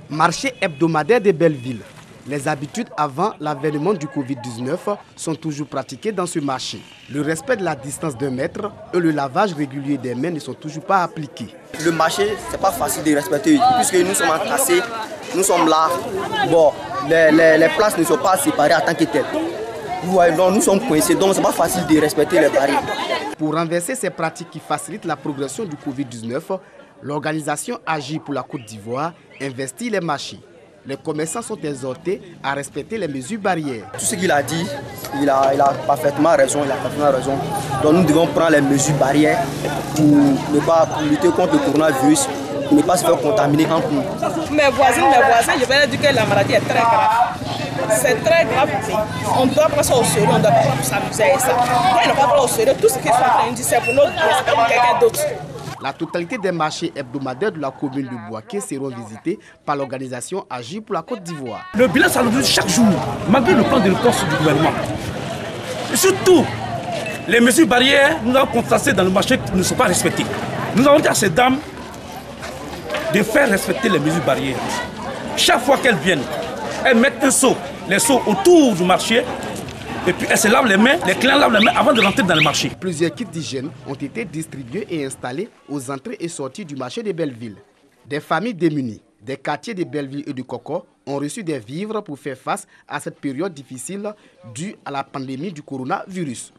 Marché hebdomadaire de Belleville. Les habitudes avant l'avènement du Covid-19 sont toujours pratiquées dans ce marché. Le respect de la distance d'1 mètre et le lavage régulier des mains ne sont toujours pas appliqués. Le marché, c'est pas facile de respecter puisque nous sommes entassés, nous sommes là. Bon, les places ne sont pas séparées en tant que telles. Vous voyez, donc nous sommes coincés, donc c'est pas facile de respecter les barrières. Pour renverser ces pratiques qui facilitent la progression du Covid-19, l'organisation Agir pour la Côte d'Ivoire investit les marchés. Les commerçants sont exhortés à respecter les mesures barrières. Tout ce qu'il a dit, il a parfaitement raison, Donc nous devons prendre les mesures barrières pour lutter contre le coronavirus, pour ne pas se faire contaminer entre nous. Mes voisins, je vais leur dire que la maladie est très grave. C'est très grave. On doit prendre ça au sérieux, on doit pas s'amuser avec ça. Quand ils ne vont pas au sérieux, tout ce qu'ils sont en train de dire, c'est pour notre bien, c'est pas pour quelqu'un d'autre. La totalité des marchés hebdomadaires de la commune de Bouaké seront visités par l'organisation Agir pour la Côte d'Ivoire. Le bilan s'alourdit chaque jour, malgré le plan de réponse du gouvernement. Et surtout, les mesures barrières, nous avons constaté dans le marché qui ne sont pas respectées. Nous avons dit à ces dames de faire respecter les mesures barrières. Chaque fois qu'elles viennent, elles mettent les seaux autour du marché. Et puis elles se lavent les mains, les clients lavent les mains avant de rentrer dans le marché. Plusieurs kits d'hygiène ont été distribués et installés aux entrées et sorties du marché de Belleville. Des familles démunies des quartiers de Belleville et de Koko ont reçu des vivres pour faire face à cette période difficile due à la pandémie du coronavirus.